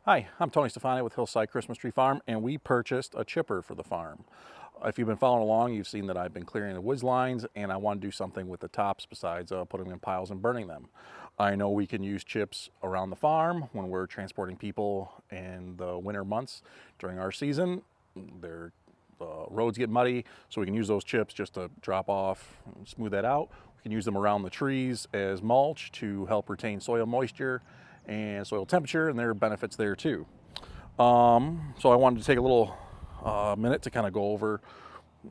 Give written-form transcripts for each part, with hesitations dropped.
Hi, I'm Tony Stefani with Hillside Christmas Tree Farm, and we purchased a chipper for the farm. If you've been following along, you've seen that I've been clearing the woods lines, and I want to do something with the tops besides putting them in piles and burning them. I know we can use chips around the farm when we're transporting people in the winter months during our season. The roads get muddy, so we can use those chips just to drop off and smooth that out. We can use them around the trees as mulch to help retain soil moisture and soil temperature, and there are benefits there too. So I wanted to take a little minute to kind of go over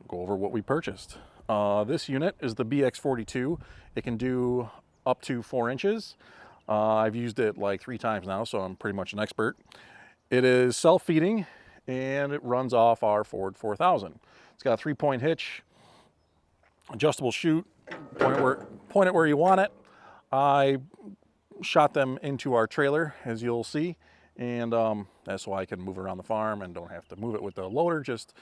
what we purchased. This unit is the BX42. It can do up to 4 inches. I've used it like 3 times now, so I'm pretty much an expert. It is self-feeding, and it runs off our Ford 4000. It's got a 3-point hitch, adjustable chute, point it where you want it. I shot them into our trailer, as you'll see, and that's why I can move around the farm and don't have to move it with the loader. Just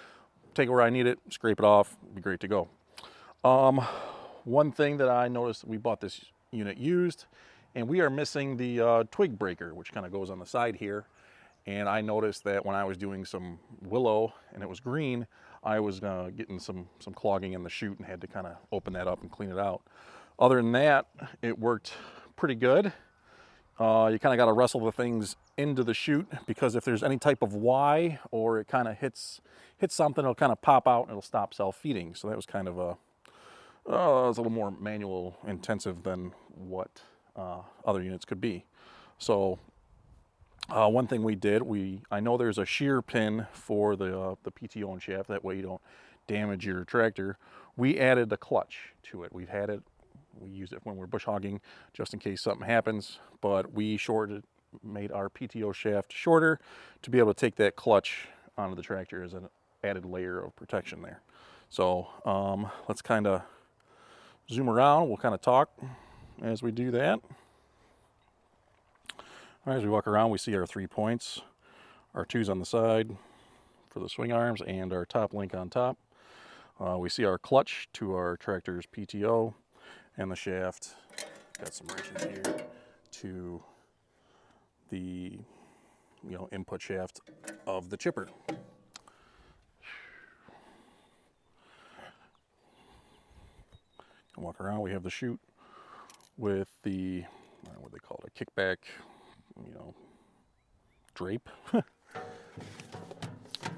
take it where I need it, scrape it off, be great to go. One thing that I noticed, we bought this unit used, and we are missing the twig breaker, which kind of goes on the side here. And I noticed that when I was doing some willow and it was green, I was getting some clogging in the chute and had to kind of open that up and clean it out. Other than that, it worked pretty good. You kind of got to wrestle the things into the chute, because if there's any type of Y or it kind of hits something, it'll kind of pop out and it'll stop self-feeding. So that was kind of it was a little more manual intensive than what other units could be. So one thing we did, I know there's a shear pin for the PTO and shaft, that way you don't damage your tractor. We added a clutch to it. We use it when we're bush hogging just in case something happens, but we made our PTO shaft shorter to be able to take that clutch onto the tractor as an added layer of protection there. So let's kind of zoom around. We'll kind of talk as we do that. All right, as we walk around, we see our 3 points, our 2s on the side for the swing arms, and our top link on top. We see our clutch to our tractor's PTO, and the shaft. Got some wrenches here to the input shaft of the chipper. And walk around. We have the chute with the what they call it, a kickback, drape.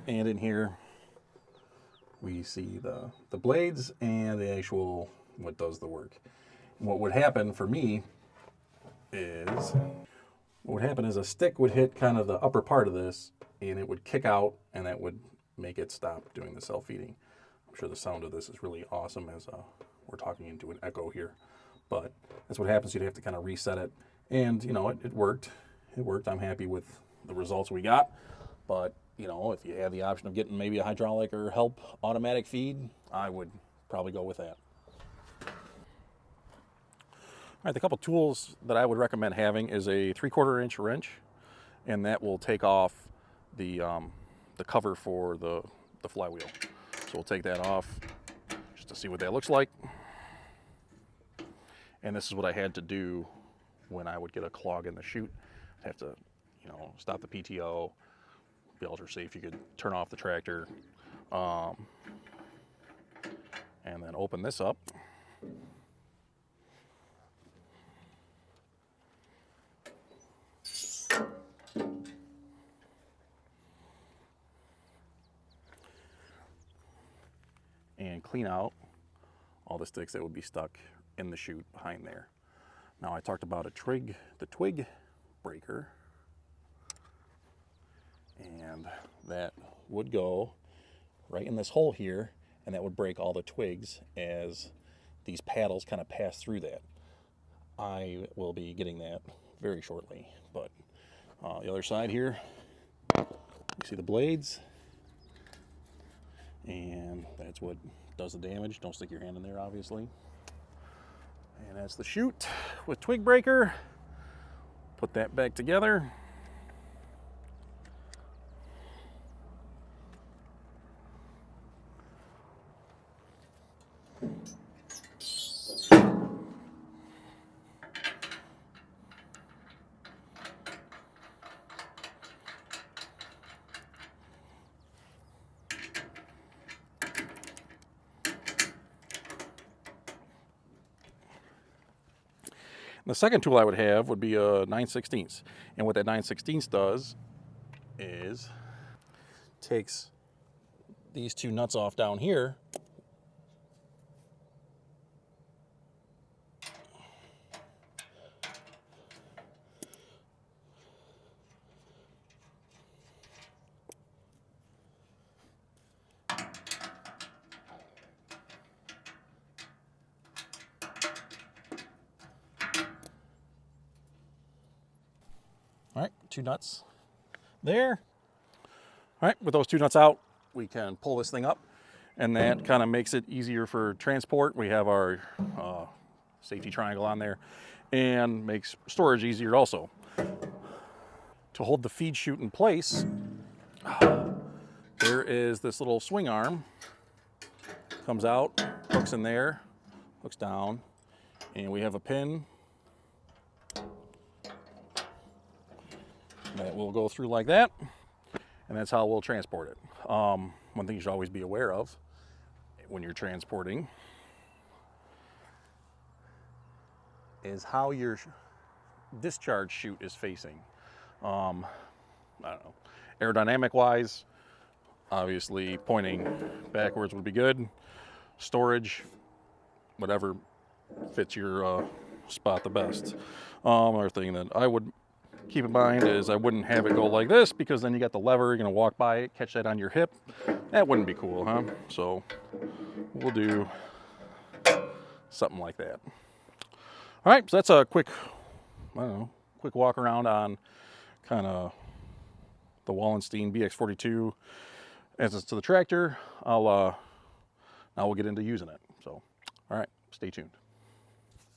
And in here we see the blades and the actual what does the work. What would happen for me is a stick would hit kind of the upper part of this, and it would kick out, and that would make it stop doing the self-feeding. I'm sure the sound of this is really awesome as we're talking into an echo here, but that's what happens. You'd have to kind of reset it, and it worked. It worked. I'm happy with the results we got, but if you had the option of getting maybe a hydraulic or help automatic feed, I would probably go with that. All right, the couple tools that I would recommend having is a 3/4 inch wrench, and that will take off the cover for the flywheel. So we'll take that off just to see what that looks like. And this is what I had to do when I would get a clog in the chute. I'd have to, stop the PTO, be able to see if you could turn off the tractor, and then open this up. And clean out all the sticks that would be stuck in the chute behind there. Now I talked about the twig breaker, and that would go right in this hole here, and that would break all the twigs as these paddles kind of pass through that. I will be getting that very shortly, but the other side here, you see the blades, and that's what does the damage. Don't stick your hand in there, obviously. And that's the chute with twig breaker. Put that back together. The second tool I would have would be a 9/16. And what that 9/16 does is takes these two nuts off down here. All right, two nuts there. All right, with those two nuts out, we can pull this thing up, and that kind of makes it easier for transport. We have our safety triangle on there, and makes storage easier also. To hold the feed chute in place, there is this little swing arm. Comes out, hooks in there, hooks down, and we have a pin that will go through like that, and that's how we'll transport it. One thing you should always be aware of when you're transporting is how your discharge chute is facing. I don't know, aerodynamic wise, obviously pointing backwards would be good. Storage, whatever fits your spot the best. Another thing that I would keep in mind is I wouldn't have it go like this, because then you got the lever, you're gonna walk by it, catch that on your hip. That wouldn't be cool, huh? So we'll do something like that. All right, so that's a quick, I don't know, quick walk around on kind of the Wallenstein BX42 as it's to the tractor. Now we'll get into using it. So, all right, stay tuned.